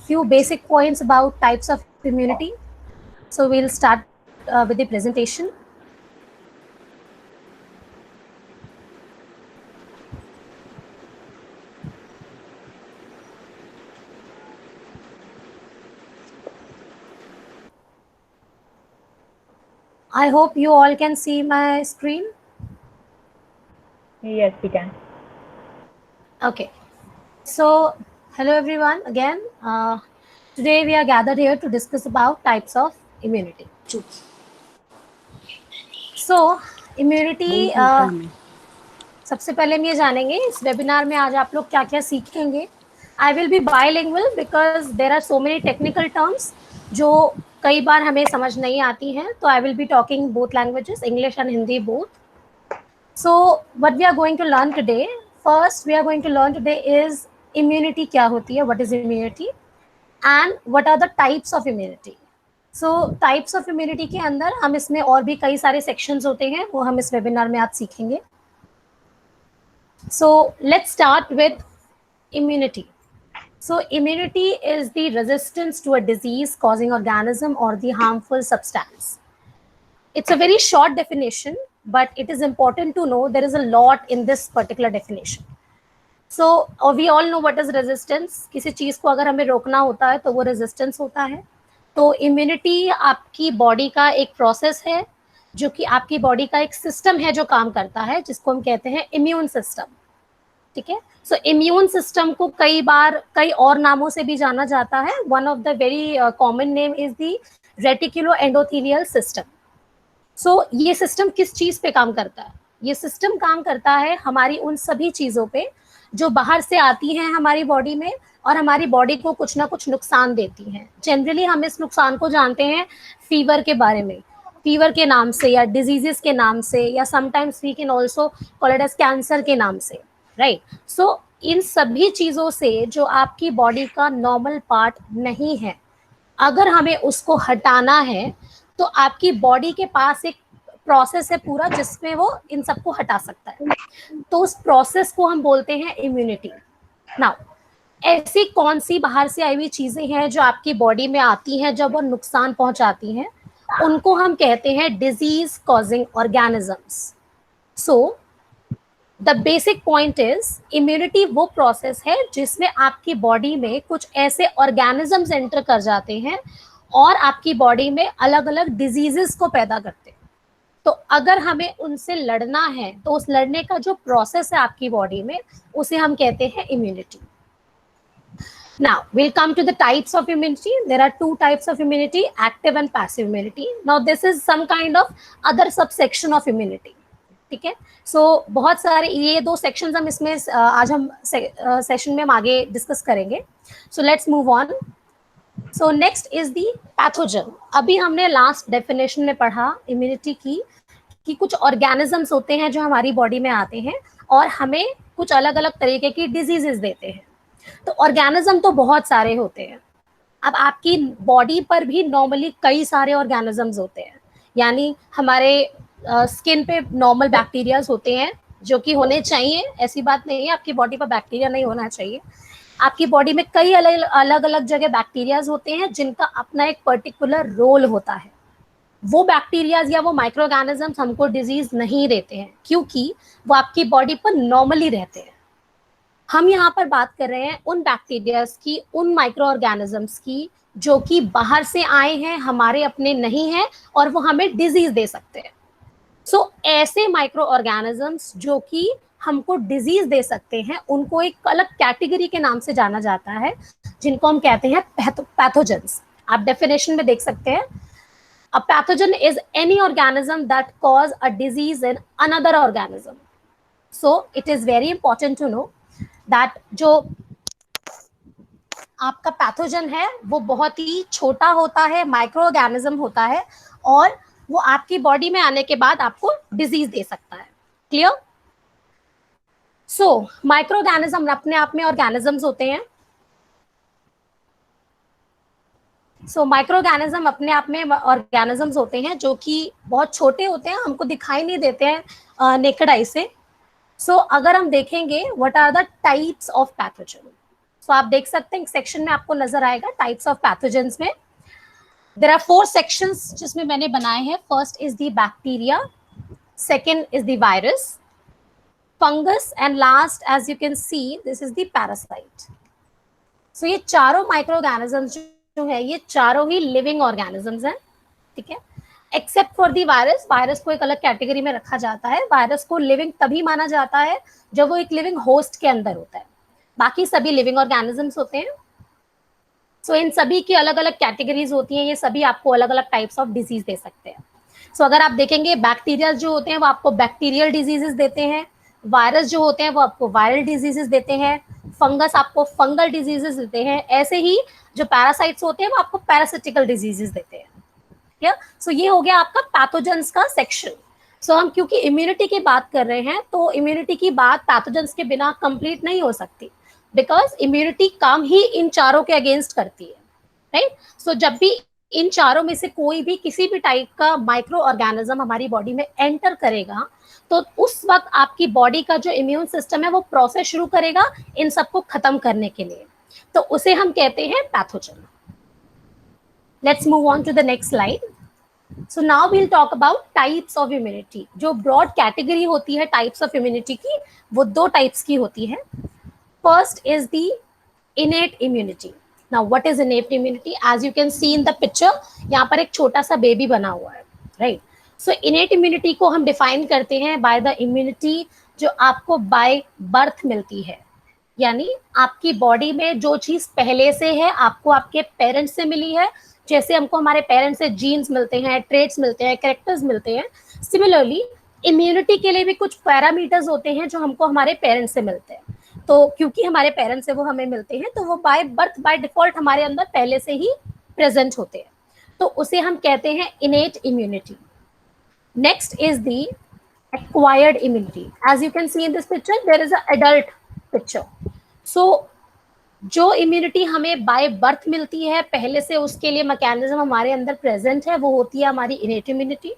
few basic points about types of immunity. So we'll start with the presentation. I hope you all can see my screen. Yes, we can. Okay. So hello everyone again. Today we are gathered here to discuss about types of immunity. So immunity सबसे पहले हम ये जानेंगे इस webinar में आज आप लोग क्या क्या सीखेंगे. I will be bilingual because there are so many technical terms जो कई बार हमें समझ नहीं आती हैं. तो I will be talking both languages, English and Hindi both. So what we are going to learn today, first we are going to learn today is immunity क्या होती है, what is immunity and what are the types of immunity. So types of immunity के अंदर हम इसमें और भी कई सारे सेक्शंस होते हैं, वो हम इस वेबिनार में आज सीखेंगे. So let's start with immunity. So immunity is the resistance to a disease causing organism or the harmful substance. It's a very short definition, but it is important to know there is a lot in this particular definition. So we all know what is resistance. किसी चीज को अगर हमें रोकना होता है तो वो resistance होता है. तो immunity आपकी बॉडी का एक प्रोसेस है जो कि आपकी बॉडी का एक सिस्टम है जो काम करता है, जिसको हम कहते हैं इम्यून सिस्टम. ठीक है. सो इम्यून सिस्टम को कई बार कई और नामों से भी जाना जाता है. One of the very common name is the reticulo endothelial system. So ये सिस्टम किस चीज पे काम करता है? ये सिस्टम काम करता है हमारी उन सभी चीजों पे जो बाहर से आती हैं हमारी बॉडी में और हमारी बॉडी को कुछ ना कुछ नुकसान देती हैं. जनरली हम इस नुकसान को जानते हैं फीवर के बारे में, फीवर के नाम से या डिजीजेस के नाम से, या sometimes we can also call it as cancer के नाम से. राइट. सो इन सभी चीजों से जो आपकी बॉडी का नॉर्मल पार्ट नहीं है, अगर हमें उसको हटाना है तो आपकी बॉडी के पास एक प्रोसेस है पूरा जिसमें वो इन सबको हटा सकता है. तो उस प्रोसेस को हम बोलते हैं इम्यूनिटी. नाउ ऐसी कौन सी बाहर से आई हुई चीजें हैं जो आपकी बॉडी में आती हैं जब वो नुकसान पहुंचाती हैं, उनको हम कहते हैं disease causing organisms. So the basic point is immunity वो प्रोसेस है जिसमें आपकी बॉडी में कुछ ऐसे ऑर्गेनिजम्स एंटर कर जाते हैं और आपकी बॉडी में अलग अलग डिजीजेस को पैदा करते हैं. तो अगर हमें उनसे लड़ना है तो उस लड़ने का जो प्रोसेस है आपकी बॉडी में, उसे हम कहते हैं immunity. Now we'll come to the types of immunity. There are two types of immunity, active and passive immunity. Now this is some kind of other subsection of immunity. ठीक है. सो बहुत सारे ये दो सेक्शंस हम इसमें आज हम सेशन में हम आगे डिस्कस करेंगे. सो let's move on. So next is the pathogen. अभी हमने लास्ट डेफिनेशन में पढ़ा इम्यूनिटी की कि कुछ ऑर्गेनिजम्स होते हैं जो हमारी बॉडी में आते हैं और हमें कुछ अलग अलग तरीके की डिजीजेस देते हैं. तो ऑर्गेनिज्म तो बहुत सारे होते हैं. अब आपकी बॉडी पर भी नॉर्मली कई सारे ऑर्गेनिजम्स होते हैं. यानी हमारे स्किन पे नॉर्मल बैक्टीरियाज होते हैं जो कि होने चाहिए, ऐसी बात नहीं है आपकी बॉडी पर बैक्टीरिया नहीं होना चाहिए. आपकी बॉडी में कई अलग अलग जगह बैक्टीरियाज होते हैं जिनका अपना एक पर्टिकुलर रोल होता है. वो बैक्टीरियाज या वो माइक्रो ऑर्गेनिजम्स हमको डिजीज नहीं देते हैं क्योंकि वो आपकी बॉडी पर नॉर्मली रहते हैं. हम यहाँ पर बात कर रहे हैं उन बैक्टीरियाज की, उन माइक्रो ऑर्गेनिजम्स की जो कि बाहर से आए हैं, हमारे अपने नहीं हैं और वो हमें डिजीज दे सकते हैं. सो ऐसे माइक्रो ऑर्गेनिजम्स जो कि हमको डिजीज दे सकते हैं, उनको एक अलग कैटेगरी के नाम से जाना जाता है जिनको हम कहते हैं पैथोजेंस. आप डेफिनेशन में देख सकते हैं, a pathogen is any organism that cause a disease in another organism. So it is very important to know that जो आपका पैथोजन है वो बहुत ही छोटा होता है, माइक्रो ऑर्गेनिज्म होता है और वो आपकी बॉडी में आने के बाद आपको डिजीज दे सकता है. क्लियर? सो माइक्रो ऑर्गेनिज्म अपने आप में ऑर्गेनिजम्स होते हैं. सो माइक्रो ऑर्गेनिज्म अपने आप में ऑर्गेनिजम्स होते हैं जो कि बहुत छोटे होते हैं, हमको दिखाई नहीं देते हैं नेकेड आई से. सो अगर हम देखेंगे what are the types of pathogen, so आप देख सकते हैं सेक्शन में आपको नजर आएगा टाइप्स ऑफ पैथोजेंस में देयर आर 4 सेक्शंस जिसमें मैंने बनाए हैं. First is the bacteria, second is the virus, fungus and last as you can see this is the parasite. So ये चारों माइक्रो ऑर्गेनिजम्स जो है ये चारों ही लिविंग ऑर्गेनिजम्स हैं. ठीक है, except for the virus. Virus को एक अलग कैटेगरी में रखा जाता है. वायरस को लिविंग तभी माना जाता है जब वो एक लिविंग होस्ट के अंदर होता है. बाकी सभी लिविंग ऑर्गेनिजम्स होते हैं. सो इन सभी की अलग अलग कैटेगरीज होती हैं. ये सभी आपको अलग अलग टाइप्स ऑफ डिजीज दे सकते हैं. सो अगर आप देखेंगे बैक्टीरिया जो होते हैं वो आपको बैक्टीरियल डिजीजेस देते हैं, वायरस जो होते हैं वो आपको वायरल डिजीजेस देते हैं, फंगस आपको फंगल डिजीजेस देते हैं. ऐसे ही जो पैरासाइट्स होते हैं वो आपको पैरासिटिकल डिजीजेस देते हैं. सो ये हो गया आपका पैथोजेंस का सेक्शन. सो हम क्योंकि इम्यूनिटी की बात कर रहे हैं तो इम्यूनिटी की बात पैथोजेंस के बिना कंप्लीट नहीं हो सकती, बिकॉज इम्यूनिटी काम ही इन चारों के अगेंस्ट करती है. राइट. सो जब भी इन चारों में से कोई भी किसी भी टाइप का माइक्रो ऑर्गेनिज्म हमारी बॉडी में एंटर करेगा तो उस वक्त आपकी बॉडी का जो इम्यून सिस्टम है वो प्रोसेस शुरू करेगा इन सबको खत्म करने के लिए. तो उसे हम कहते हैं pathogen. Let's move on to the next slide. So now we'll talk about types of immunity. जो broad category होती है types of immunity की वो 2 types की होती है. First is the innate immunity. Now what is innate immunity? As you can see in the picture, यहाँ पर एक छोटा सा बेबी बना हुआ है, right? So innate immunity को हम define करते हैं by the immunity जो आपको by birth मिलती है. यानी आपकी बॉडी में जो चीज पहले से है आपको आपके पेरेंट्स से मिली है. जैसे हमको हमारे पेरेंट्स से जीन्स मिलते हैं, ट्रेट्स मिलते हैं, कैरेक्टर्स मिलते हैं, सिमिलरली इम्यूनिटी के लिए भी कुछ पैरामीटर्स होते हैं जो हमको हमारे पेरेंट्स से मिलते हैं. तो क्योंकि हमारे पेरेंट्स से वो हमें मिलते हैं तो वो बाय बर्थ बाय डिफॉल्ट हमारे अंदर पहले से ही प्रेजेंट होते हैं. तो उसे हम कहते हैं innate immunity. Next is the acquired immunity. As you can see in this picture there is a adult picture. So जो इम्यूनिटी हमें बाय बर्थ मिलती है पहले से उसके लिए मैकेनिज्म हमारे अंदर प्रेजेंट है वो होती है हमारी इनेट इम्यूनिटी.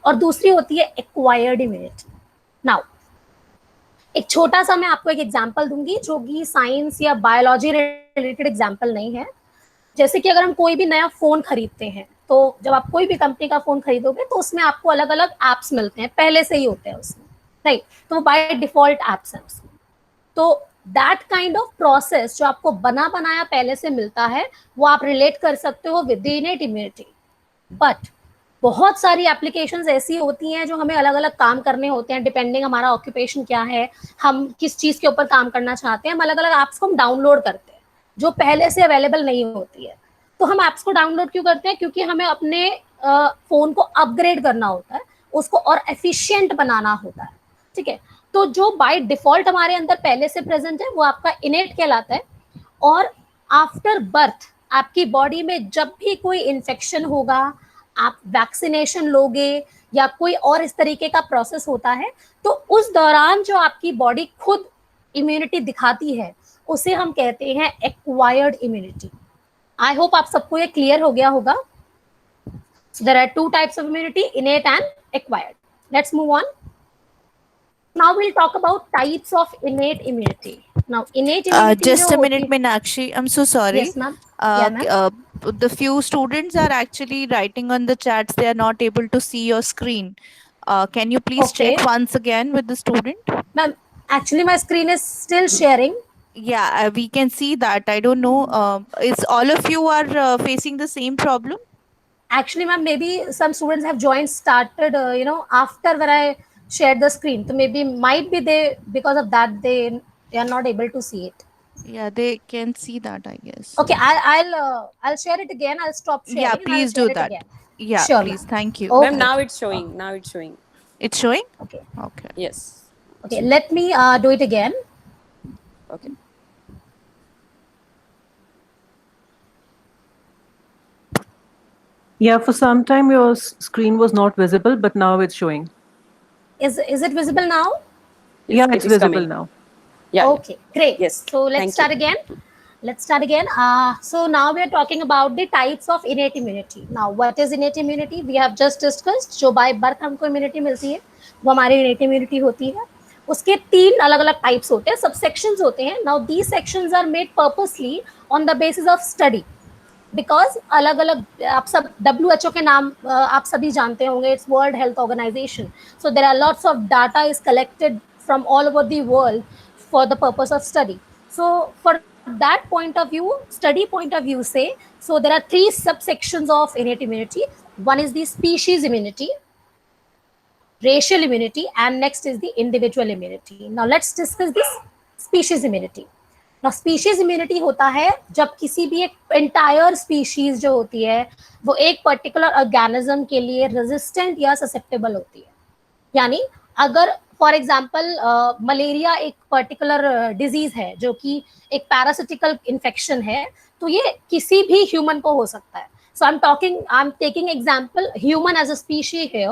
और दूसरी होती है एक्वायर्ड इम्यूनिटी. नाउ एक छोटा सा मैं आपको एक एग्जांपल दूंगी जो कि साइंस या बायोलॉजी रिलेटेड एग्जांपल नहीं है. जैसे कि अगर हम कोई भी नया फोन खरीदते हैं तो जब आप कोई भी कंपनी का फोन खरीदोगे तो उसमें आपको अलग अलग एप्स मिलते हैं, पहले से ही होते हैं उसमें, राइट. तो बाय डिफॉल्ट एप्स हैं उसमें. तो दैट काइंड ऑफ प्रोसेस जो आपको बना बनाया पहले से मिलता है वो आप रिलेट कर सकते हो with the innate immunity. But बहुत सारी एप्लीकेशंस ऐसी होती हैं जो हमें अलग अलग काम करने होते हैं डिपेंडिंग हमारा ऑक्यूपेशन क्या है, हम किस चीज के ऊपर काम करना चाहते हैं. हम अलग अलग ऐप्स को हम डाउनलोड करते हैं जो पहले से अवेलेबल नहीं होती है. तो हम ऐप्स को डाउनलोड क्यों करते हैं? क्योंकि हमें अपने फोन को अपग्रेड करना होता है, उसको और एफिशिएंट बनाना होता है. ठीक है. तो जो बाय डिफॉल्ट हमारे अंदर पहले से प्रेजेंट है वो आपका इनेट कहलाता है. और आफ्टर बर्थ आपकी बॉडी में जब भी कोई इन्फेक्शन होगा, आप वैक्सीनेशन लोगे या कोई और इस तरीके का प्रोसेस होता है तो उस दौरान जो आपकी बॉडी खुद इम्यूनिटी दिखाती है उसे हम कहते हैं एक्वायर्ड इम्यूनिटी. आई होप आप सबको ये क्लियर हो गया होगा. There are 2 types of immunity, innate and acquired. Let's move on. Now we'll talk about types of innate immunity. Now, innate immunity. Just a minute, Meenakshi. I'm so sorry. Yes, ma'am. Yeah, ma'am. The few students are actually writing on the chats. They are not able to see your screen. Can you please check once again with the student? Ma'am, actually my screen is still sharing. Yeah, we can see that. I don't know. Is all of you are facing the same problem? Actually, ma'am, maybe some students have started, after when I shared the screen. So maybe might be they because of that they are not able to see it. Yeah, they can see that, I guess. Okay, I'll share it again. I'll stop sharing. Yeah, please do that. Yeah, sure, please. Thank you. Ma'am, now it's showing. Now it's showing. It's showing? Okay. Okay. Yes. Okay, let me do it again. Okay. Yeah, for some time your screen was not visible, but now it's showing. Is it visible now? Yeah, it's visible coming now. Yeah. Okay, great. Yes. So let's start again. So now we are talking about the types of innate immunity. Now, what is innate immunity? We have just discussed. जो by birth हमको immunity मिलती है वो हमारी innate immunity होती है. उसके 3 अलग अलग टाइप्स होते हैं, सबसेक्शंस होते हैं. Now these sections are made purposely on the basis of study, because अलग अलग आप सब WHO के नाम आप सभी जानते होंगे, it's world health organization. So there are lots of data is collected from all over the world for the purpose of study. So for that point of view, study point of view say, so there are 3 subsections of innate immunity. One is the species immunity, racial immunity, and next is the individual immunity. Now let's discuss this species immunity. Now species immunity होता है जब किसी भी एक entire species जो होती है वो एक particular organism के लिए resistant या susceptible होती है. यानी अगर फॉर एग्जाम्पल मलेरिया एक पर्टिकुलर डिजीज है जो कि एक पैरासिटिकल इन्फेक्शन है, तो ये किसी भी ह्यूमन को हो सकता है. So I am taking example human as a species है,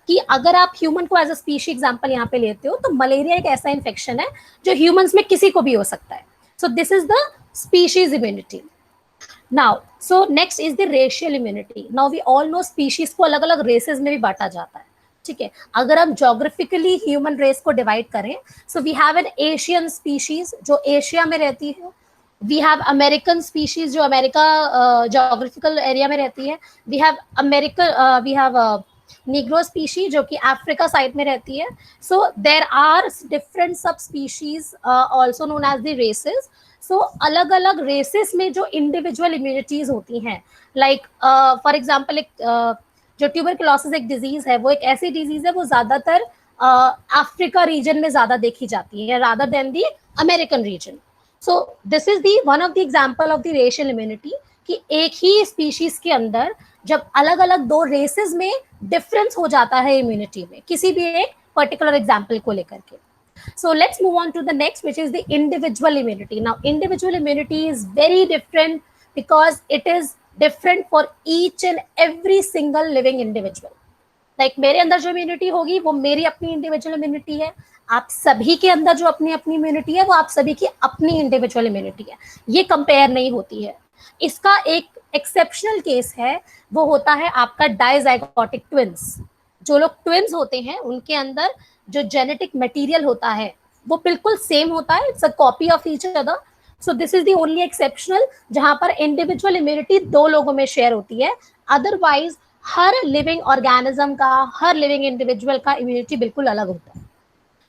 कि अगर आप ह्यूमन को एज अ स्पीशी एग्जाम्पल यहाँ पे लेते हो तो मलेरिया एक ऐसा इन्फेक्शन है जो ह्यूमंस में किसी को भी हो सकता है. So this is the species immunity. Now so next is the racial immunity. Now we all know species को अलग अलग रेसेस में भी बांटा जाता है. ठीक है, अगर हम जोग्राफिकली ह्यूमन रेस को डिवाइड करें, so we have an Asian species जो एशिया में रहती है, वी हैव अमेरिकन स्पीशीज जो अमेरिका जोग्राफिकल एरिया में रहती है, वी हैव निग्रो स्पीशीज जो कि अफ्रीका साइड में रहती है. सो देयर आर डिफरेंट सब species also known as the races. So अलग अलग रेसेस में जो इंडिविजुअल इम्यूनिटीज होती हैं, लाइक फॉर एग्जाम्पल एक जो ट्यूबरकुलोसिस एक डिजीज है, वो एक ऐसी डिजीज है वो ज्यादातर अफ्रीका रीजन में ज्यादा देखी जाती है rather than the American region. So this is the one of the example of the racial immunity, कि एक ही स्पीशीज के अंदर जब अलग अलग 2 रेसेस में डिफरेंस हो जाता है इम्यूनिटी में, किसी भी एक पर्टिकुलर एग्जाम्पल को लेकर के. So let's move on to the next, which is the individual immunity. Now individual immunity is very different because it is different for each and every single living individual. Like मेरे अंदर जो immunity होगी वो मेरी अपनी individual immunity है, आप सभी के अंदर जो अपनी अपनी इम्यूनिटी है वो आप सभी की अपनी इंडिविजुअल इम्यूनिटी है. ये कंपेयर नहीं होती है. इसका एक एक्सेप्शनल केस है, वो होता है आपका डाइजाइगोटिक ट्विंस. जो लोग ट्विंस होते हैं उनके अंदर जो जेनेटिक मटेरियल होता है वो बिल्कुल सेम होता है, it's a copy of each other. So this is the only exceptional जहां पर इंडिविजुअल इम्यूनिटी 2 लोगों में शेयर होती है. अदरवाइज हर लिविंग ऑर्गेनिज्म का, हर लिविंग इंडिविजुअल का इम्यूनिटी बिल्कुल अलग होता है.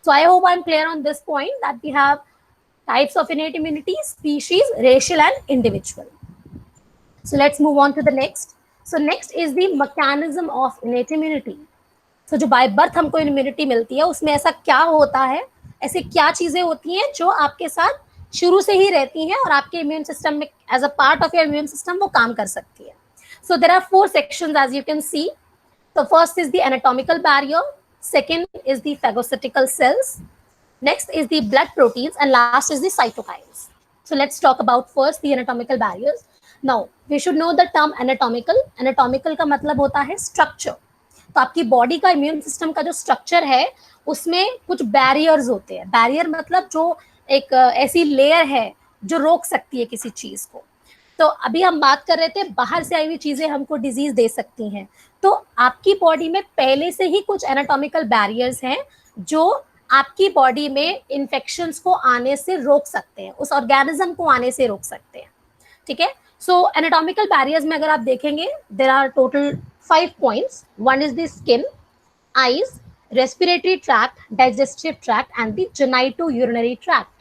So I hope I am clear on this point that we have types of innate immunity, species, racial and individual. So let's move on to the next. So next is the mechanism of innate immunity. So जो by birth हमको immunity मिलती है उसमें ऐसा क्या होता है, ऐसे क्या चीजें होती हैं जो आपके साथ शुरू से ही रहती हैं और आपके इम्यून सिस्टम में as a part of your immune system वो काम कर सकती है. So there are 4 sections as you can see. The first is the anatomical barrier, second is the phagocytical cells, next is the blood proteins and last is the cytokines. So let's talk about first the anatomical barriers. Now we should know the term anatomical. Anatomical का मतलब होता है structure. तो आपकी body का immune system का जो structure है उसमें कुछ बैरियर्स होते हैं. बैरियर मतलब जो एक ऐसी लेयर है जो रोक सकती है किसी चीज को. तो अभी हम बात कर रहे थे बाहर से आई हुई चीजें हमको डिजीज दे सकती हैं, तो आपकी बॉडी में पहले से ही कुछ एनाटॉमिकल बैरियर्स हैं जो आपकी बॉडी में इन्फेक्शंस को आने से रोक सकते हैं, उस ऑर्गेनिज्म को आने से रोक सकते हैं. ठीक है, सो एनाटॉमिकल बैरियर्स में अगर आप देखेंगे there are total 5 points. One is the skin, eyes, respiratory tract, digestive tract and the genitourinary tract.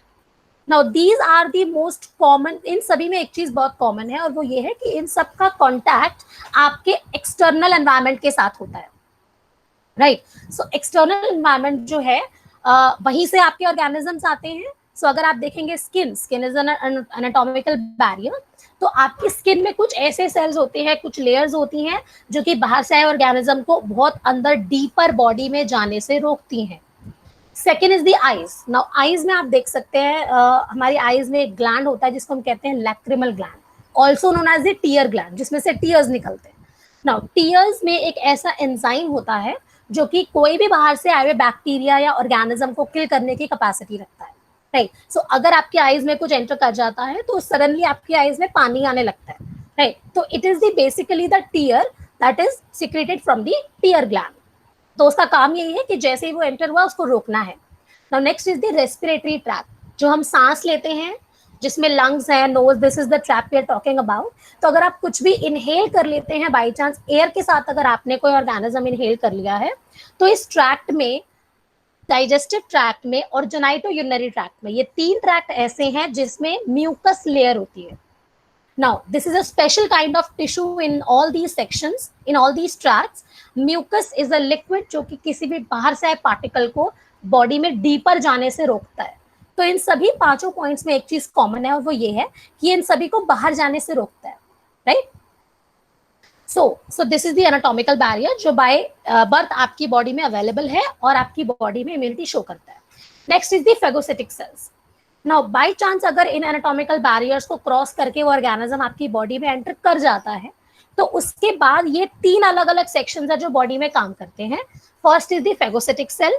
Now these are the most common. इन सभी में एक चीज बहुत कॉमन है और वो ये है कि इन सब का कॉन्टैक्ट आपके एक्सटर्नल एनवायरनमेंट के साथ होता है. राइट, सो एक्सटर्नल एनवायरनमेंट जो है वहीं से आपके ऑर्गेनिजम्स आते हैं. सो अगर आप देखेंगे skin is an anatomical barrier, तो आपकी स्किन में कुछ ऐसे सेल्स होते हैं, कुछ लेयर्स होती हैं जो कि बाहर से आए ऑर्गेनिज्म को बहुत अंदर डीपर बॉडी में जाने से रोकती हैं. Second is the eyes. Now eyes में आप देख सकते हैं हमारी आईज में एक ग्लैंड होता है जिसको हम कहते हैं lacrimal gland, also known as the tear gland, जिसमें से टीयर्स निकलते हैं. नाउ टीयर्स में एक ऐसा एंजाइम होता है जो कि कोई भी बाहर से आए हुए बैक्टीरिया या ऑर्गेनिज्म को किल करने की कैपेसिटी रखता है. राइट, सो अगर आपकी आईज में कुछ एंटर कर जाता है तो सडनली आपकी आईज में पानी आने लगता है. राइट, तो it is the basically the tear that is secreted from the tear gland. तो उसका काम यही है कि जैसे ही वो एंटर हुआ उसको रोकना है. Now next is the respiratory tract, जो हम सांस लेते हैं, जिसमें लंग्स है, nose, this is the track we are talking about. तो अगर आप कुछ भी इनहेल कर लेते हैं बाई चांस, एयर के साथ अगर आपने कोई ऑर्गेनिज्म इनहेल कर लिया है, तो इस ट्रैक्ट में, डाइजेस्टिव ट्रैक्ट में और जेनाइटो यूरिनरी ट्रैक्ट में, ये 3 ट्रैक्ट ऐसे हैं जिसमें म्यूकस लेयर होती है. Now this is a special kind of tissue in all these sections, in all these tracts. Mucus is a liquid जो कि किसी भी बाहर से आए पार्टिकल को बॉडी में डीपर जाने से रोकता है. तो इन सभी 5 पॉइंट्स में एक चीज कॉमन है, और वो ये है कि इन सभी को बाहर जाने से रोकता है, right. So this is the anatomical barrier जो बाय बर्थ आपकी बॉडी में अवेलेबल है और आपकी बॉडी में इम्यूनिटी शो करता है. Next is the phagocytic cells. Now by chance अगर इन एनाटॉमिकल बैरियर्स को क्रॉस करके वो ऑर्गेनिज्म आपकी बॉडी में एंटर कर जाता है, तो उसके बाद ये 3 अलग अलग सेक्शंस है जो बॉडी में काम करते हैं. First is the phagocytic cell,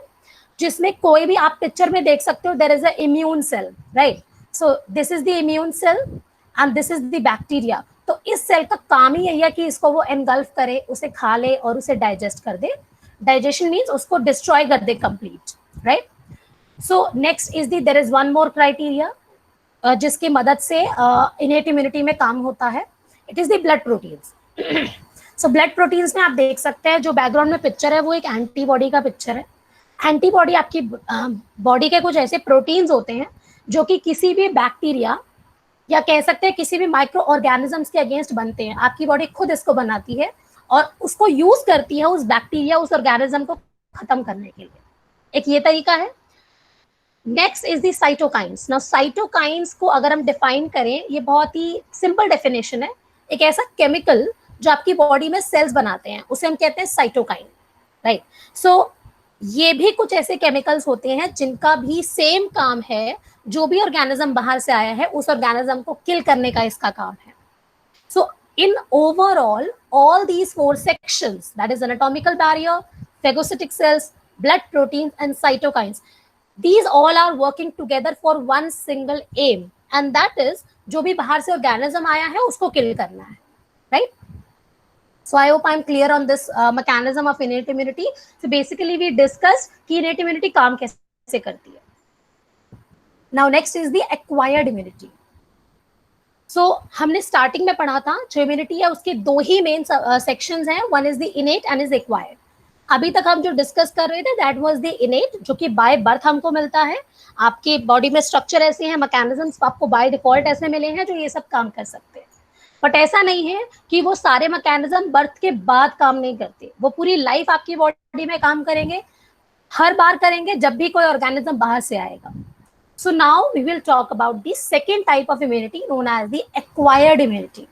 जिसमें कोई भी आप पिक्चर में देख सकते हो, there is a immune cell, right. So this is the immune cell and this is the bacteria. तो इस सेल का काम ही यही है कि इसको वो एनगल्फ करे, उसे खा ले और उसे डाइजेस्ट कर दे. डाइजेशन मीन्स उसको डिस्ट्रॉय कर दे complete, right. So next is the, there is one more criteria जिसकी मदद से इनेट इम्यूनिटी में काम होता है. It is the blood proteins. So blood proteins में आप देख सकते हैं, जो बैकग्राउंड में पिक्चर है वो एक एंटीबॉडी का पिक्चर है. एंटीबॉडी आपकी बॉडी के कुछ ऐसे प्रोटीन्स होते हैं जो कि किसी भी बैक्टीरिया या कह सकते हैं किसी भी माइक्रो ऑर्गेनिजम्स के अगेंस्ट बनते हैं. आपकी बॉडी खुद इसको बनाती है और उसको यूज करती है उस बैक्टीरिया, उस ऑर्गेनिज्म को खत्म करने के लिए. एक ये तरीका है. Next is the cytokines. Now cytokines को अगर हम डिफाइन करें, ये बहुत ही सिंपल डेफिनेशन है. एक ऐसा केमिकल जो आपकी बॉडी में सेल्स बनाते हैं, उसे हम कहते हैं साइटोकाइन, राइट. सो ये भी कुछ ऐसे केमिकल्स होते हैं जिनका भी सेम काम है, जो भी ऑर्गेनिज्म बाहर से आया है उस ऑर्गेनिज्म को किल करने का इसका काम है. So in overall all these 4 sections, that is anatomical barrier, phagocytic cells, blood proteins and cytokines, these all are working together for one single aim, and that is जो भी बाहर से ऑर्गेनिज्म आया है उसको किल करना है, right. So I hope I'm clear on this mechanism of innate immunity. So basically we discussed कि innate immunity काम कैसे करती है. Now next is the acquired immunity. So हमने स्टार्टिंग में पढ़ा था जो इम्यूनिटी है उसके 2 ही मेन सेक्शंस हैं, one is the innate and is acquired. अभी तक हम जो डिस्कस कर रहे थे दैट वाज द इनेट, जो कि बाय बर्थ हमको मिलता है. आपकी बॉडी में स्ट्रक्चर ऐसे हैं, मैकेनिज्म्स आपको बाय डिफॉल्ट ऐसे मिले हैं जो ये सब काम कर सकते हैं. बट ऐसा नहीं है कि वो सारे मैकेनिज्म बर्थ के बाद काम नहीं करते, वो पूरी लाइफ आपकी बॉडी में काम करेंगे, हर बार करेंगे जब भी कोई ऑर्गेनिज्म बाहर से आएगा. So now we will talk about the second type of immunity known as the acquired immunity.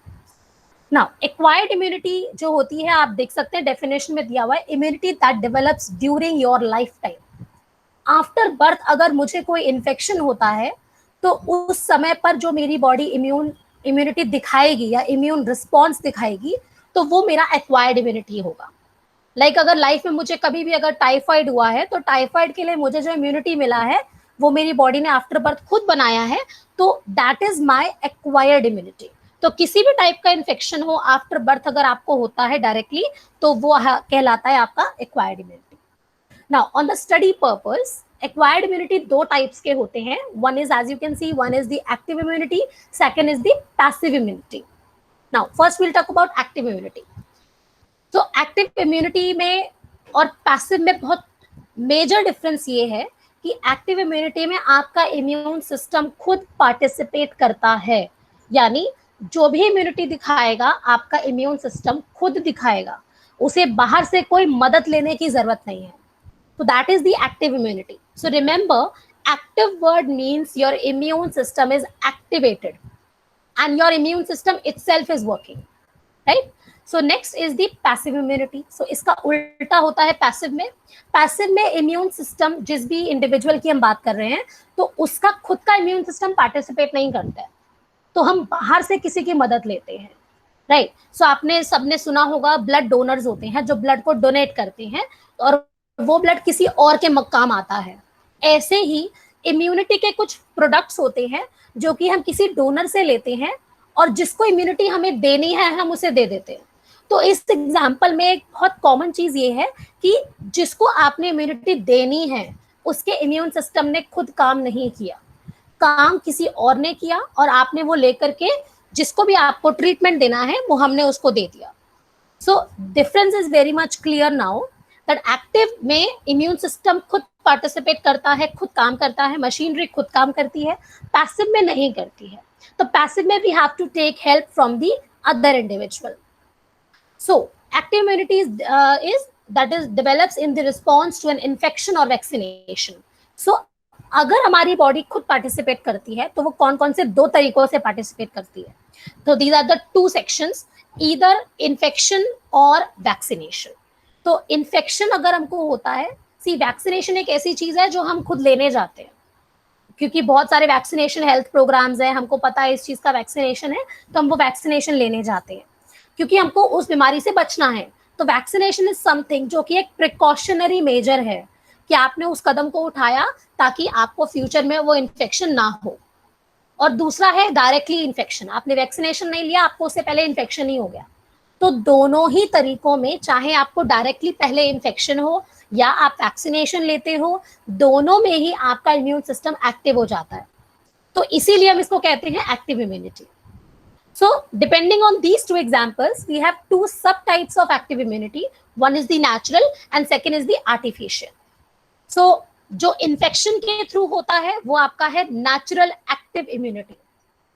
Now acquired immunity जो होती है, आप देख सकते हैं डेफिनेशन में दिया हुआ है, immunity that develops during your life time. After birth अगर मुझे कोई इन्फेक्शन होता है तो उस समय पर जो मेरी बॉडी इम्यूनिटी दिखाएगी या इम्यून रिस्पॉन्स दिखाएगी, तो वो मेरा एक्वायर्ड इम्यूनिटी होगा. लाइक अगर लाइफ में मुझे कभी भी अगर टाइफाइड हुआ है, तो टाइफाइड के लिए मुझे जो इम्यूनिटी मिला है वो मेरी बॉडी ने आफ्टर बर्थ खुद बनाया है, तो that is my acquired immunity. तो किसी भी टाइप का इन्फेक्शन हो आफ्टर बर्थ अगर आपको होता है डायरेक्टली, तो वो कहलाता है आपका acquired immunity. Now on the study purpose, acquired immunity 2 types के होते हैं. One is, as you can see, one is the active immunity, second is the passive immunity. Now first will talk about active immunity. तो active immunity में और passive में बहुत major difference ये है कि एक्टिव इम्यूनिटी में आपका इम्यून सिस्टम खुद पार्टिसिपेट करता है, यानी जो भी इम्यूनिटी दिखाएगा आपका इम्यून सिस्टम खुद दिखाएगा, उसे बाहर से कोई मदद लेने की जरूरत नहीं है. तो that is the active immunity. So remember, active word means your immune system is activated and your immune system itself is working, right. So next is the passive immunity. So इसका उल्टा होता है पैसिव में. Passive में immune system, जिस भी individual की हम बात कर रहे हैं, तो उसका खुद का इम्यून सिस्टम पार्टिसिपेट नहीं करता है, तो हम बाहर से किसी की मदद लेते हैं, राइट. सो आपने सबने सुना होगा ब्लड डोनर्स होते हैं जो ब्लड को डोनेट करते हैं और वो ब्लड किसी और के काम आता है. ऐसे ही इम्यूनिटी के कुछ प्रोडक्ट्स होते हैं जो कि हम किसी डोनर से लेते हैं और जिसको इम्यूनिटी हमें देनी है हम उसे दे देते हैं. तो इस एग्जाम्पल में एक बहुत कॉमन चीज ये है कि जिसको आपने इम्यूनिटी देनी है उसके इम्यून सिस्टम ने खुद काम नहीं किया, काम किसी और ने किया, और आपने वो लेकर के जिसको भी आपको ट्रीटमेंट देना है वो हमने उसको दे दिया. So difference is very much clear now that active में इम्यून सिस्टम खुद पार्टिसिपेट करता है, खुद काम करता है, मशीनरी खुद काम करती है, पैसिव में नहीं करती है. तो पैसिव में we have to take help from the other individual. So active immunity is that is develops in the response to an infection or vaccination. So अगर हमारी बॉडी खुद पार्टिसिपेट करती है तो वो कौन कौन से दो तरीकों से पार्टिसिपेट करती है. तो these are the two sections, either infection और vaccination. तो इन्फेक्शन अगर हमको होता है, सी वैक्सीनेशन एक ऐसी चीज है जो हम खुद लेने जाते हैं, क्योंकि बहुत सारे वैक्सीनेशन हेल्थ प्रोग्राम्स हैं, हमको पता है इस चीज का वैक्सीनेशन है तो हम वो वैक्सीनेशन लेने जाते हैं क्योंकि हमको उस बीमारी से बचना है. तो वैक्सीनेशन इज समथिंग जो कि एक प्रिकॉशनरी मेजर है कि आपने उस कदम को उठाया ताकि आपको फ्यूचर में वो इन्फेक्शन ना हो. और दूसरा है डायरेक्टली इन्फेक्शन, आपने वैक्सीनेशन नहीं लिया, आपको उससे पहले इन्फेक्शन ही हो गया. तो दोनों ही तरीकों में, चाहे आपको डायरेक्टली पहले इन्फेक्शन हो या आप वैक्सीनेशन लेते हो, दोनों में ही आपका इम्यून सिस्टम एक्टिव हो जाता है. तो इसीलिए हम इसको कहते हैं active immunity. So depending on these two examples, we have two subtypes of active immunity. One is the natural and second is the artificial. So जो infection के through होता है वो आपका है natural active immunity.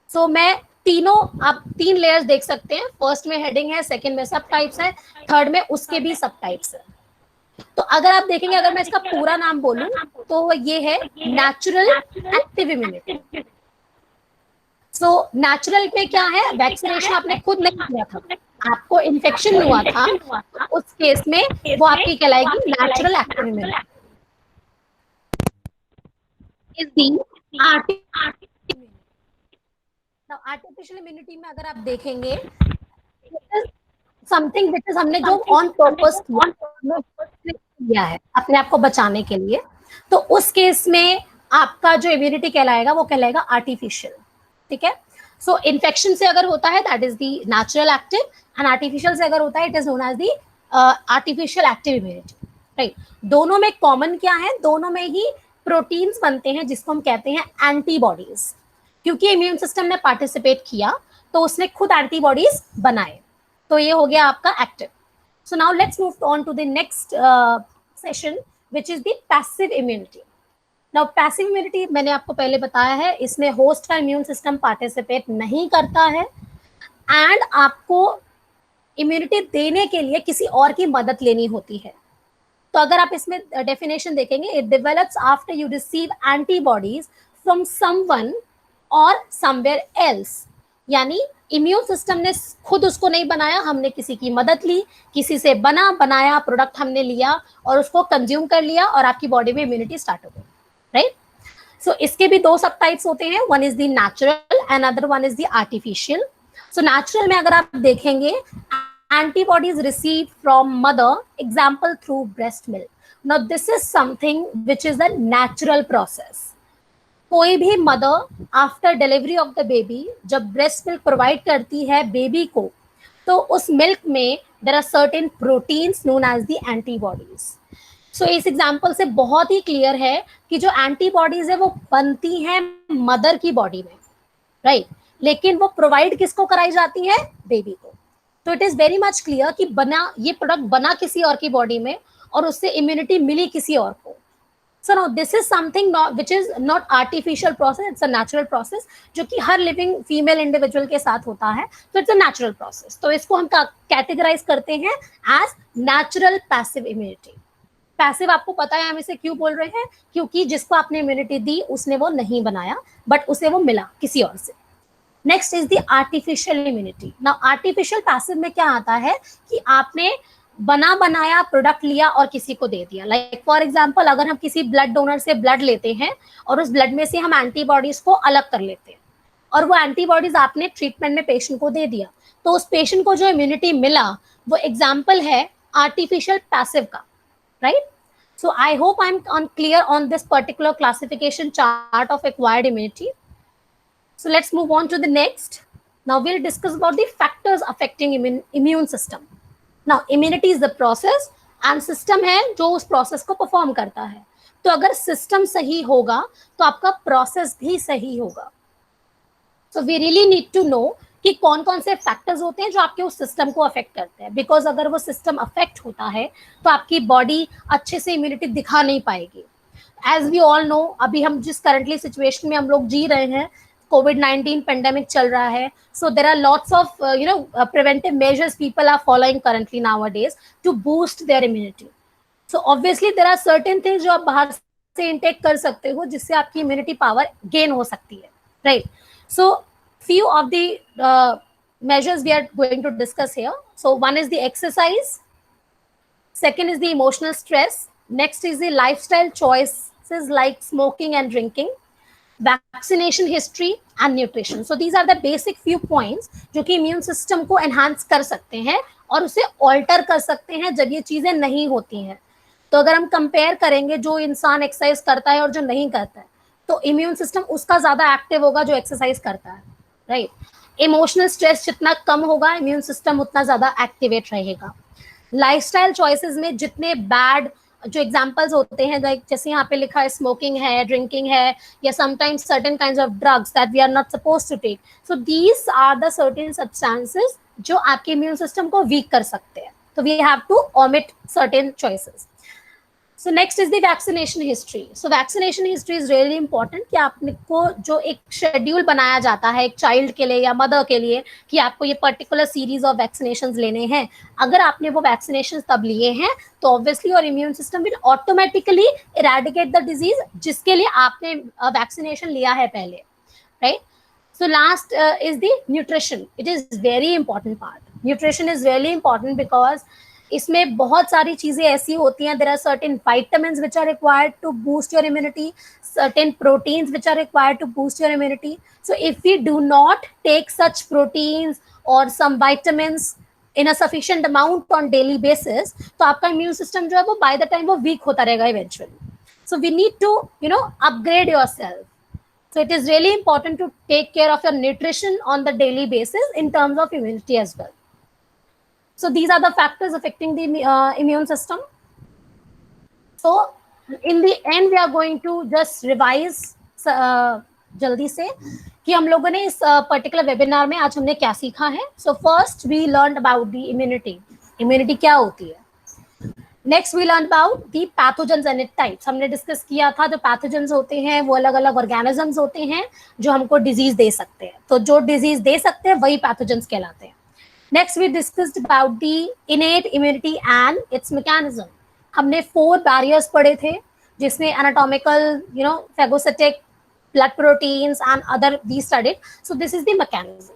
So मैं तीनों, आप 3 layers देख सकते हैं. फर्स्ट में हेडिंग है, सेकंड में सब टाइप्स है, थर्ड में उसके भी सब टाइप्स है. तो अगर आप देखेंगे, अगर मैं इसका पूरा नाम बोलूं तो ये है natural active immunity. So natural में क्या है, वैक्सीनेशन आपने खुद नहीं किया था, आपको इन्फेक्शन हुआ था, उस केस में वो आपकी कहलाएगी natural active immunity. Is the artificial immunity में अगर आप देखेंगे, समथिंग विच इज हमने जो ऑन पर्पस किया है अपने आप को बचाने के लिए, तो उस केस में आपका जो इम्यूनिटी कहलाएगा वो कहलाएगा आर्टिफिशियल. ठीक है. सो इन्फेक्शन से अगर होता है that is the natural active, and artificial से अगर होता है it is known as the artificial active immunity. Right. दोनों में कॉमन क्या है, दोनों में ही प्रोटीन्स बनते हैं जिसको हम कहते हैं एंटीबॉडीज. क्योंकि इम्यून सिस्टम ने पार्टिसिपेट किया तो उसने खुद एंटीबॉडीज बनाए. तो ये हो गया आपका active. So now let's move on to the next session which is the passive immunity. Now passive immunity मैंने आपको पहले बताया है, इसमें होस्ट का इम्यून सिस्टम पार्टिसिपेट नहीं करता है एंड आपको इम्यूनिटी देने के लिए किसी और की मदद लेनी होती है. तो अगर आप इसमें डेफिनेशन देखेंगे, it develops after you receive antibodies from someone और समवेयर एल्स. यानी इम्यून सिस्टम ने खुद उसको नहीं बनाया, हमने किसी की मदद ली, किसी से बनाया प्रोडक्ट हमने लिया और उसको कंज्यूम कर लिया और आपकी बॉडी में इम्यूनिटी स्टार्ट हो गई. राइट. सो इसके भी 2 सब टाइप्स होते हैं, one is the natural and other one is the artificial. So natural में अगर आप देखेंगे, antibodies received from mother, example through breast milk. Now this is something which is a natural process. कोई भी mother after delivery of the baby जब breast milk provide करती है baby को, तो उस मिल्क में there are certain proteins known as the antibodies. So इस एग्जांपल से बहुत ही क्लियर है कि जो एंटीबॉडीज है वो बनती हैं मदर की बॉडी में, राइट. लेकिन वो प्रोवाइड किसको कराई जाती है, बेबी को. तो it is very much clear कि ये प्रोडक्ट बना किसी और की बॉडी में और उससे इम्यूनिटी मिली किसी और को. So now this is something which is not artificial process, it's a natural process जो कि हर लिविंग फीमेल इंडिविजुअल के साथ होता है. तो इट्स अ नेचुरल प्रोसेस. तो इसको हम कैटेगराइज करते हैं as natural passive immunity. Passive आपको पता है हम इसे क्यों बोल रहे हैं, क्योंकि जिसको आपने इम्यूनिटी दी उसने वो नहीं बनाया बट उसे वो मिला किसी और से. Next is the artificial immunity. Now artificial passive में क्या आता है कि आपने बनाया प्रोडक्ट लिया और किसी को दे दिया. लाइक फॉर एग्जांपल, अगर हम किसी ब्लड डोनर से ब्लड लेते हैं और उस ब्लड में से हम एंटीबॉडीज को अलग कर लेते हैं और वो एंटीबॉडीज आपने ट्रीटमेंट में पेशेंट को दे दिया, तो उस पेशेंट को जो इम्यूनिटी मिला वो एग्जाम्पल है आर्टिफिशियल पैसिव का. Right. So I hope I'm clear on this particular classification chart of acquired immunity. So let's move on to the next. Now we'll discuss about the factors affecting immune system. Now immunity is the process and system है जो उस process को perform करता है. तो अगर system सही होगा तो आपका प्रोसेस भी सही होगा. So we really need to know कि कौन कौन से फैक्टर्स होते हैं जो आपके उस सिस्टम को अफेक्ट करते हैं, बिकॉज अगर वो सिस्टम अफेक्ट होता है तो आपकी बॉडी अच्छे से इम्यूनिटी दिखा नहीं पाएगी. एज वी ऑल नो, अभी हम जिस करंटली सिचुएशन में हम लोग जी रहे हैं, COVID-19 पेंडेमिक चल रहा है, so there are lots of preventive measures people are following currently nowadays to boost their immunity. So obviously there are certain things जो आप बाहर से इंटेक कर सकते हो जिससे आपकी इम्यूनिटी पावर गेन हो सकती है, right? So few of the measures we are going to discuss here. So one is the exercise, second is the emotional stress, next is the lifestyle choices like smoking and drinking, vaccination history and nutrition. So these are the basic few points जो कि immune system को enhance कर सकते हैं और उसे alter कर सकते हैं जब ये चीजें नहीं होती हैं. तो अगर हम कंपेयर करेंगे जो इंसान एक्सरसाइज करता है और जो नहीं करता है, तो इम्यून सिस्टम उसका ज्यादा एक्टिव होगा जो एक्सरसाइज करता है, राइट? इमोशनल स्ट्रेस जितना कम होगा, इम्यून सिस्टम उतना ज्यादा एक्टिवेट रहेगा. लाइफस्टाइल चॉइसेस में जितने बैड जो एग्जांपल्स होते हैं, लाइक जैसे यहाँ पे लिखा है स्मोकिंग है, ड्रिंकिंग है, या sometimes certain kinds of drugs that we are not supposed to take. So these are the certain substances जो आपके इम्यून सिस्टम को वीक कर सकते हैं. तो we have to omit certain choices. So next is the vaccination history. So vaccination history is really important कि आपको जो एक शेड्यूल बनाया जाता है एक चाइल्ड के लिए या मदर के लिए कि आपको ये पर्टिकुलर सीरीज ऑफ वैक्सीनेशंस लेने हैं. अगर आपने वो वैक्सीनेशंस तब लिए हैं तो obviously your immune system will automatically eradicate the disease जिसके लिए आपने वैक्सीनेशन लिया है पहले, right? So last is the nutrition. It is very important part. Nutrition is really important because इसमें बहुत सारी चीजें ऐसी होती हैं. There are certain vitamins which are required to boost your immunity, certain proteins which are required to boost your immunity. So if we do not take such proteins or some vitamins in a sufficient amount on daily basis, तो आपका immune system जो है वो by the time वो weak होता रहेगा eventually. So we need to upgrade yourself. So it is really important to take care of your nutrition on the daily basis in terms of immunity as well. So these are the factors affecting the immune system. So in the end we are going to just revise जल्दी से कि हम लोगों ने इस particular webinar में आज हमने क्या सीखा है. So first we learned about the immunity. Immunity क्या होती है? Next we learn about the pathogens and it types. हमने डिस्कस किया था जो पैथोजेंस होते हैं वो अलग अलग ऑर्गेनिजम्स होते हैं जो हमको डिजीज दे सकते हैं. तो जो डिजीज दे सकते हैं वही पैथोजेंस कहलाते हैं. Next we discussed about the innate immunity and its mechanism. हमने 4 बैरियर्स पढ़े थे जिसमें anatomical, phagocytic, blood proteins and other we studied. So this is the mechanism.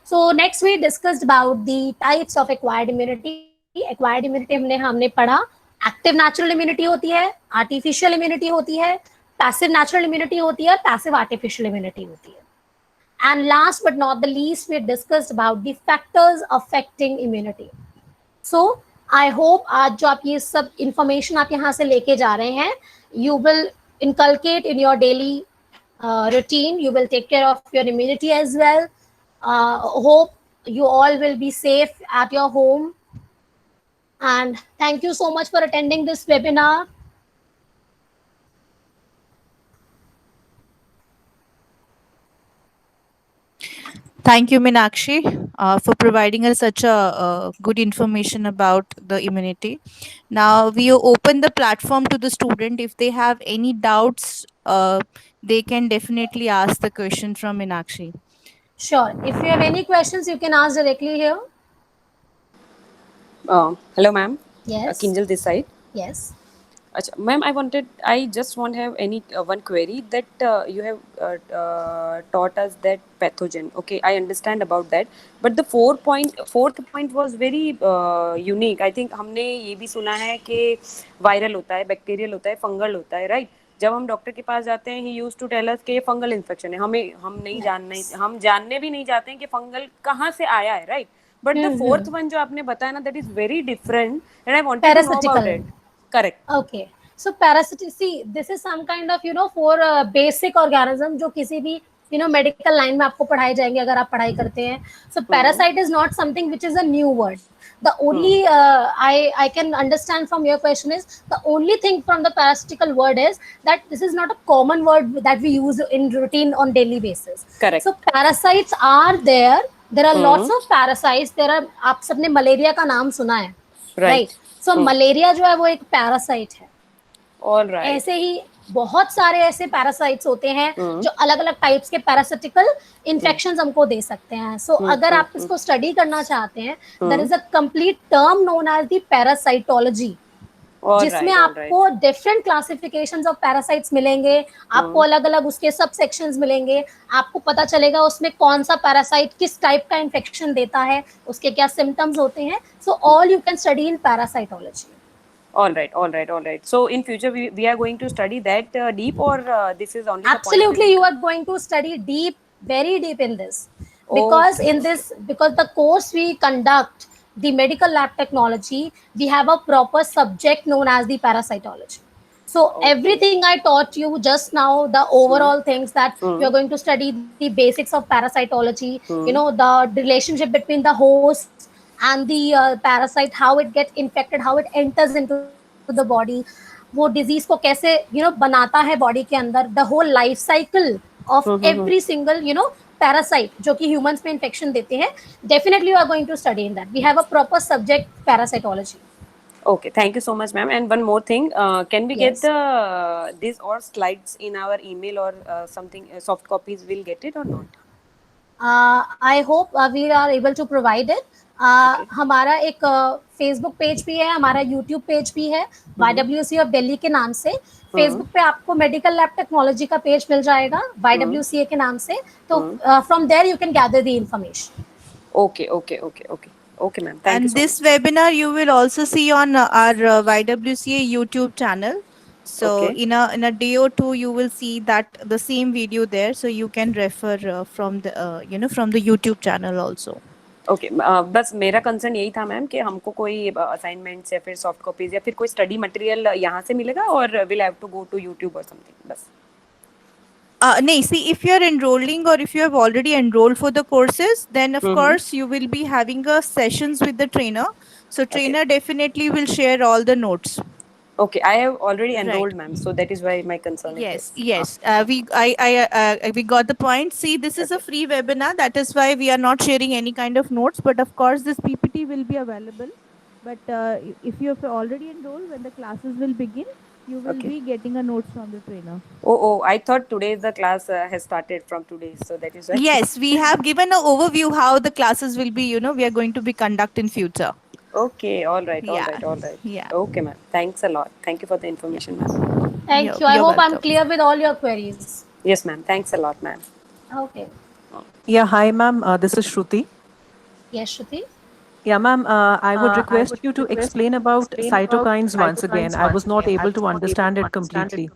So next we discussed about the types of acquired immunity. Acquired immunity हमने पढ़ा. Active natural immunity होती है, artificial immunity होती है, passive natural immunity होती है, passive artificial immunity होती है. And last but not the least, we discussed about the factors affecting immunity. So I hope आज जो आप ये सब information आप यहाँ से लेके जा रहे हैं, you will inculcate in your daily routine. You will take care of your immunity as well. Hope you all will be safe at your home. And thank you so much for attending this webinar. Thank you, Meenakshi, for providing us such a good information about the immunity. Now we open the platform to the student. If they have any doubts, they can definitely ask the question from Meenakshi. Sure. If you have any questions, you can ask directly here. Hello, ma'am. Yes. Kinjal this side. Yes. Ma'am, I just want to have one query that you have taught us that pathogen. Okay, I understand about that. But the fourth point was very unique. I think हमने ये भी सुना है कि viral होता है, bacterial होता है, फंगल होता है, राइट? जब हम डॉक्टर के पास जाते हैं, he used to tell us कि ये फंगल इन्फेक्शन है. हम जानने भी नहीं चाहते हैं कि फंगल कहाँ से आया है, right? But the fourth one जो आपने बताया ना, that is very different, and I wanted to know about it. Correct. Okay. So parasitic, see, this is some kind of 4 basic organism जो किसी भी मेडिकल लाइन में आपको पढ़ाए जाएंगे अगर आप पढ़ाई करते हैं. So parasite is not something which is a new word. The only I can understand from your question is the only thing from the parasitical word is that this is not a common word that we use in routine on daily basis. Correct. So parasites are there. There are lots of parasites. There are, आप सबने malaria का नाम सुना है, Right. So malaria जो है वो एक पैरासाइट है. All right. ऐसे ही बहुत सारे ऐसे पैरासाइट्स होते हैं जो अलग अलग टाइप्स के पैरासिटिकल इन्फेक्शंस हमको दे सकते हैं. सो अगर आप इसको स्टडी करना चाहते हैं, there is a complete term known as the parasitology, जिसमें आपको डिफरेंट क्लासिफिकेशंस ऑफ पैरासाइट्स मिलेंगे, आपको अलग अलग उसके सब सेक्शंस मिलेंगे, आपको पता चलेगा उसमें कौन सा पैरासाइट किस टाइप का इन्फेक्शन देता है, उसके क्या सिम्टम्स होते हैं. So all you can study in parasitology. All right, all right, all right. So in future we are going to study that deep, or this is only absolutely you are going to study deep, very deep in this, because in this, because the course we conduct, the medical lab technology, we have a proper subject known as the parasitology. So everything I taught you just now, the overall things that you are going to study, the basics of parasitology, the relationship between the host and the parasite, how it gets infected, how it enters into the body, वो disease को कैसे बनाता है body के अंदर, the whole life cycle of every single parasite जो कि humans में infection देते हैं, definitely you are going to study in that. We have a proper subject, parasitology. Okay, thank you so much, ma'am. And one more thing, can we get these or slides in our email or something, soft copies? We'll get it or not? I hope we are able to provide it. हमारा एक Facebook page भी है, हमारा YouTube page भी है, YWCA of Delhi के नाम से. फेसबुक पे आपको मेडिकल लैब टेक्नोलॉजी का पेज मिल जाएगा YWCA के नाम से, तो from there you can gather the information. Okay, okay, okay, okay. Okay, ma'am. Thank you And so this much. webinar you will also see on our YWCA YouTube channel. So Okay. in a day or two you will see that the same video there. So you can refer from the from the YouTube channel also. Okay बस मेरा concern यही था ma'am कि हमको कोई assignments या फिर soft copies या फिर कोई स्टडी मटेरियल यहाँ से मिलेगा, और will have to go to YouTube और समथिंग, बस. No, see, if you are enrolling or if you have already enrolled for the courses, then of course you will be having sessions with the trainer. So trainer definitely will share all the notes. Okay, I have already enrolled, ma'am, so that is why my concern is Yes, this. yes. We got the point. See, this is a free webinar. That is why we are not sharing any kind of notes. But of course, this PPT will be available. But if you have already enrolled, when the classes will begin, you will be getting a note from the trainer. Oh, I thought today the class has started from today, so that is why. Yes, we have given an overview how the classes will be. We are going to be conduct in future. Okay, all right, all Yeah. right, all right. Yeah. Okay, ma'am. Thanks a lot. Thank you for the information, ma'am. Thank you. I You're hope I'm welcome. clear with all your queries. Yes, ma'am. Thanks a lot, ma'am. Okay. Yeah, hi, ma'am. This is Shruti. Yes, Shruti. Yeah, ma'am. I would request you to explain about cytokines once again. I was not able to understand it completely.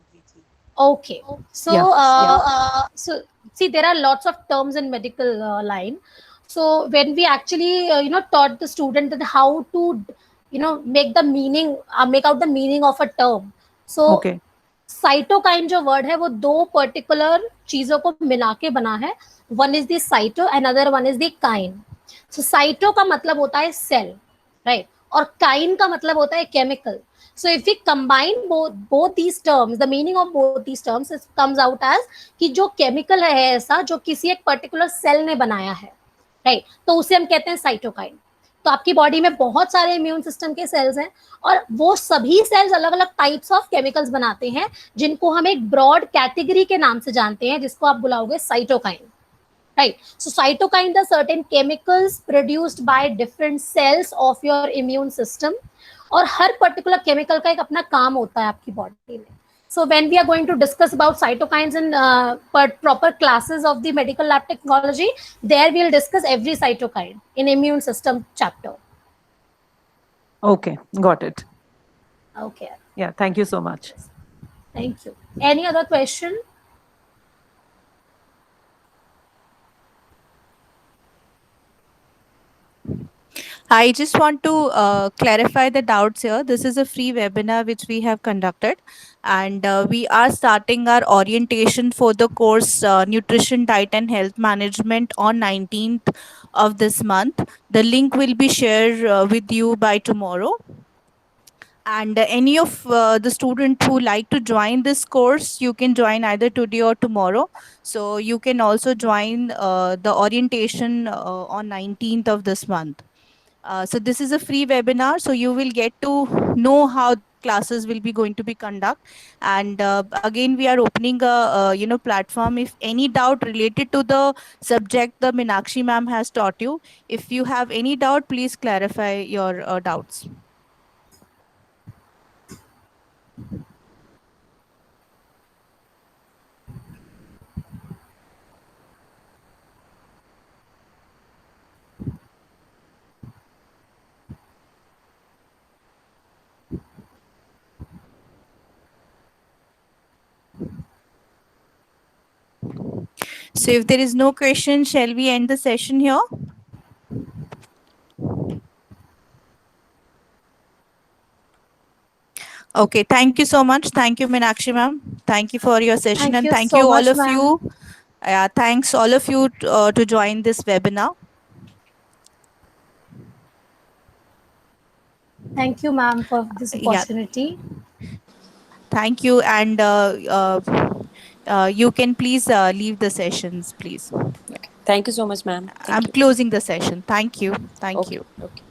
Okay. So, so see, there are lots of terms in medical line. So when we actually, taught the student that how to, make the meaning, make out the meaning of a term. So Okay. Cytokine जो word है वो दो particular चीजों को मिला के बना है. One is the cyto, another one is the kine. सो साइटो का मतलब होता है सेल, राइट, और काइन का मतलब होता है chemical. So if we combine both these terms, the meaning of both these terms comes out as कि जो केमिकल है ऐसा जो किसी एक पर्टिकुलर सेल ने बनाया है, राइट, तो उसे हम कहते हैं साइटोकाइन. तो आपकी बॉडी में बहुत सारे इम्यून सिस्टम के सेल्स हैं और वो सभी सेल्स अलग अलग टाइप्स ऑफ केमिकल्स बनाते हैं जिनको हम एक ब्रॉड कैटेगरी के नाम से जानते हैं जिसको आप बुलाओगे cytokine, right. So cytokine the certain chemicals produced by different cells of your immune system, और हर पर्टिकुलर केमिकल का एक अपना काम होता है आपकी बॉडी में. So when we are going to discuss about cytokines in proper classes of the medical lab technology, there we'll discuss every cytokine in immune system chapter. Okay, got it. Okay. Yeah, thank you so much. Thank you. Any other question? I just want to clarify the doubts here. This is a free webinar which we have conducted, and we are starting our orientation for the course Nutrition, Diet, and Health Management on 19th of this month. The link will be shared with you by tomorrow. And any of the student who like to join this course, you can join either today or tomorrow. So you can also join the orientation on 19th of this month. So this is a free webinar, so you will get to know how classes will be going to be conduct. And again, we are opening a platform. If any doubt related to the subject the Meenakshi ma'am has taught you, if you have any doubt, please clarify your doubts. So if there is no question, shall we end the session here? Okay, thank you so much. Thank you, Meenakshi ma'am. Thank you for your session, Thank and you thank so you all much, of ma'am. you. Thanks all of you to join this webinar. Thank you, ma'am, for this Yeah, opportunity. thank you, and you can please leave the sessions, please. Okay. Thank you so much, ma'am. Thank I'm you. closing the session. Thank you. Thank Okay. you. Okay.